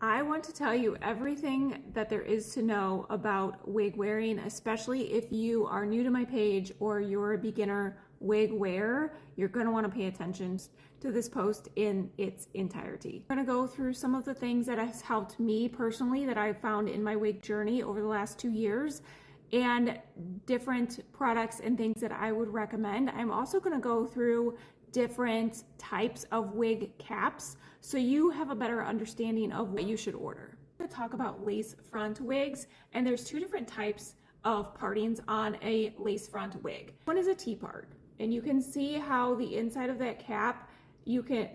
I want to tell you everything that there is to know about wig wearing, especially if you are new to my page or you're a beginner wig wearer. You're going to want to pay attention to this post in its entirety. I'm going to go through some of the things that has helped me personally that I've found in my wig journey over the last 2 years, and different products and things that I would recommend. I'm also going to go through different types of wig caps so you have a better understanding of what you should order. I'm going to talk about lace front wigs, and there's 2 different types of partings on a lace front wig. One is a T-part, and you can see how the inside of that cap,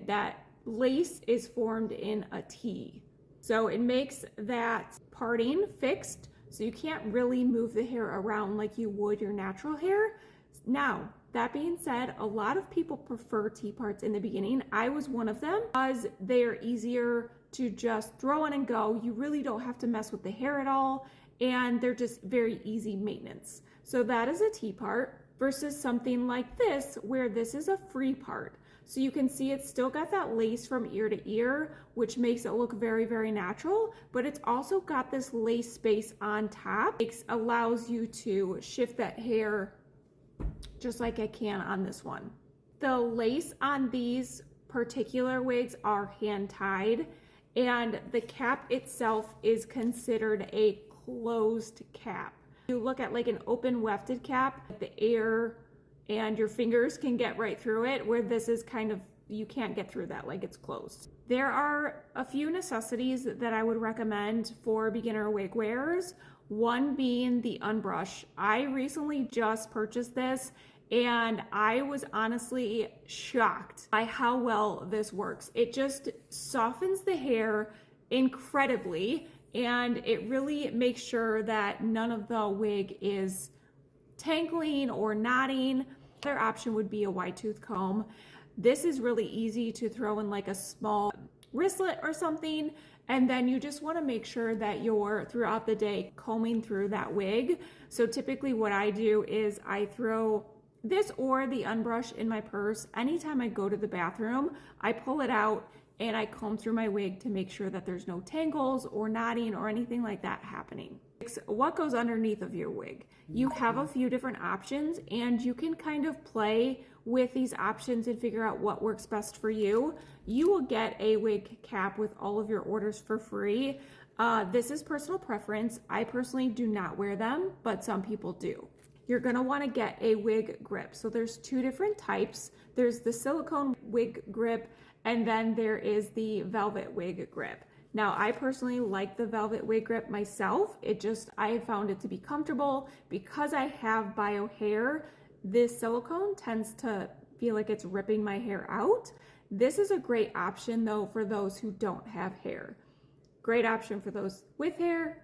that lace is formed in a T. So it makes that parting fixed, so you can't really move the hair around like you would your natural hair. Now, that being said, a lot of people prefer T-parts in the beginning. I was one of them because they are easier to just throw in and go. You really don't have to mess with the hair at all, and they're just very easy maintenance. So that is a T-part versus something like this, where this is a free part. So you can see it's still got that lace from ear to ear, which makes it look very, very natural, but it's also got this lace space on top. It allows you to shift that hair just like I can on this one. The lace on these particular wigs are hand tied, and the cap itself is considered a closed cap. You look at like an open wefted cap, the air and your fingers can get right through it, where this is kind of, you can't get through that, like it's closed. There are a few necessities that I would recommend for beginner wig wearers. One being the unbrush. I recently just purchased this, and I was honestly shocked by how well this works. It just softens the hair incredibly, and it really makes sure that none of the wig is tangling or knotting. Another option would be a wide tooth comb. This is really easy to throw in like a small wristlet or something, and then you just want to make sure that you're throughout the day combing through that wig. So typically what I do is I throw this or the unbrush in my purse. Anytime I go to the bathroom, I pull it out and I comb through my wig to make sure that there's no tangles or knotting or anything like that happening. What goes underneath of your wig? You have a few different options, and you can kind of play with these options and figure out what works best for you. You will get a wig cap with all of your orders for free. This is personal preference. I personally do not wear them, but some people do. You're gonna wanna get a wig grip. So there's 2 different types. There's the silicone wig grip, and then there is the velvet wig grip. Now, I personally like the velvet wig grip myself. I have found it to be comfortable. Because I have bio hair, this silicone tends to feel like it's ripping my hair out. This is a great option though for those who don't have hair. Great option for those with hair,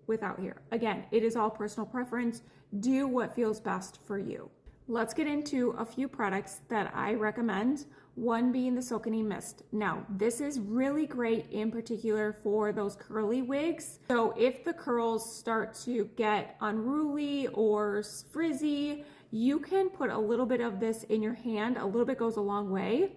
without hair. Again, it is all personal preference. Do what feels best for you. Let's get into a few products that I recommend. One being the Silkening Mist. Now, this is really great in particular for those curly wigs. So if the curls start to get unruly or frizzy, you can put a little bit of this in your hand. A little bit goes a long way,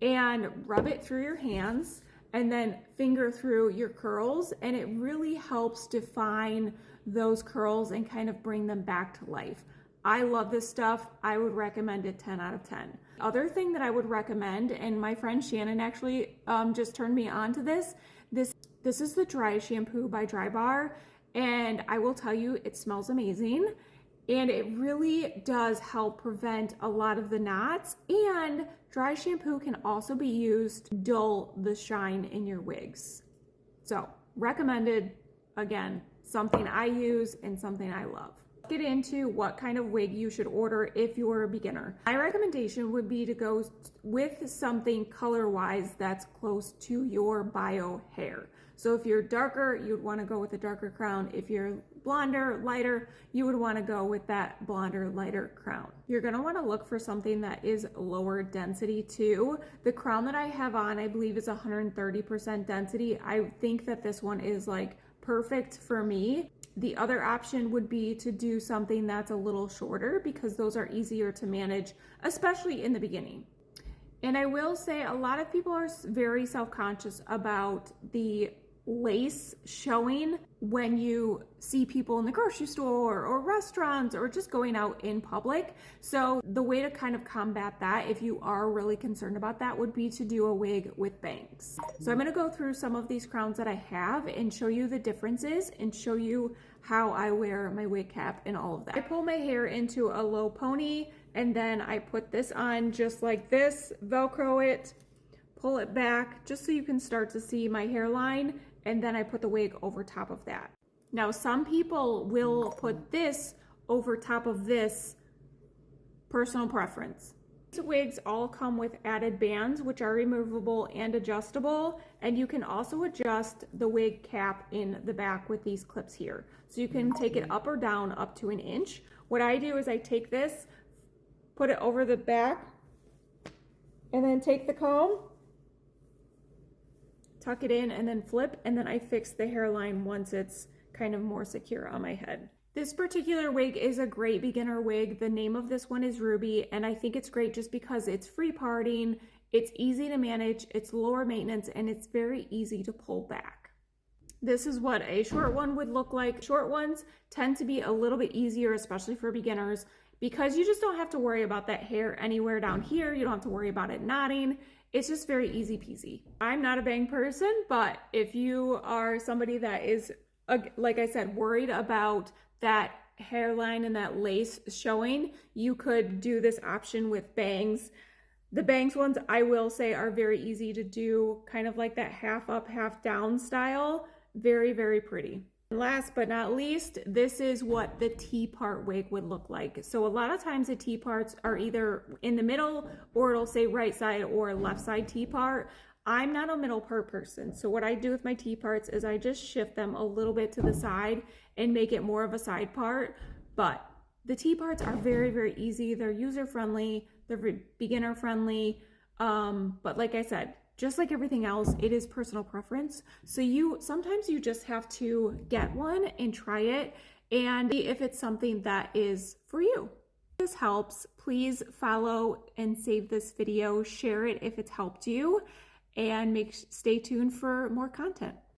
and rub it through your hands and then finger through your curls, and it really helps define those curls and kind of bring them back to life. I love this stuff. I would recommend it 10 out of 10. Other thing that I would recommend, and my friend Shannon actually just turned me on to this is the dry shampoo by Dry Bar, and I will tell you, it smells amazing, and it really does help prevent a lot of the knots. And dry shampoo can also be used to dull the shine in your wigs. So recommended, again, something I use and something I love. Get into what kind of wig you should order if you're a beginner. My recommendation would be to go with something color-wise that's close to your bio hair. So if you're darker, you'd want to go with a darker crown. If you're blonder, lighter, you would want to go with that blonder, lighter crown. You're going to want to look for something that is lower density too. The crown that I have on, I believe, is 130% density. I think that this one is like perfect for me. The other option would be to do something that's a little shorter, because those are easier to manage, especially in the beginning. And I will say a lot of people are very self-conscious about the lace showing when you see people in the grocery store or restaurants or just going out in public. So the way to kind of combat that, if you are really concerned about that, would be to do a wig with bangs. So I'm going to go through some of these crowns that I have and show you the differences and show you how I wear my wig cap and all of that. I pull my hair into a low pony and then I put this on just like this, Velcro it, pull it back just so you can start to see my hairline, and then I put the wig over top of that. Now, some people will put this over top of this, personal preference. These wigs all come with added bands, which are removable and adjustable, and you can also adjust the wig cap in the back with these clips here. So you can take it up or down up to 1 inch. What I do is I take this, put it over the back, and then take the comb, tuck it in, and then flip, and then I fix the hairline once it's kind of more secure on my head. This particular wig is a great beginner wig. The name of this one is Ruby, and I think it's great just because it's free parting, it's easy to manage, it's lower maintenance, and it's very easy to pull back. This is what a short one would look like. Short ones tend to be a little bit easier, especially for beginners, because you just don't have to worry about that hair anywhere down here. You don't have to worry about it knotting. It's just very easy peasy. I'm not a bang person, but if you are somebody that is, like I said, worried about that hairline and that lace showing, you could do this option with bangs. The bangs ones, I will say, are very easy to do, kind of like that half up, half down style. Very, very pretty. Last but not least, this is what the T-part wig would look like. So a lot of times the T-parts are either in the middle or it'll say right side or left side T-part. I'm not a middle part person. So what I do with my T-parts is I just shift them a little bit to the side and make it more of a side part. But the T-parts are very, very easy. They're user-friendly. They're beginner-friendly. But like I said, just like everything else, it is personal preference. So sometimes you just have to get one and try it and see if it's something that is for you. If this helps, please follow and save this video, share it if it's helped you, and stay tuned for more content.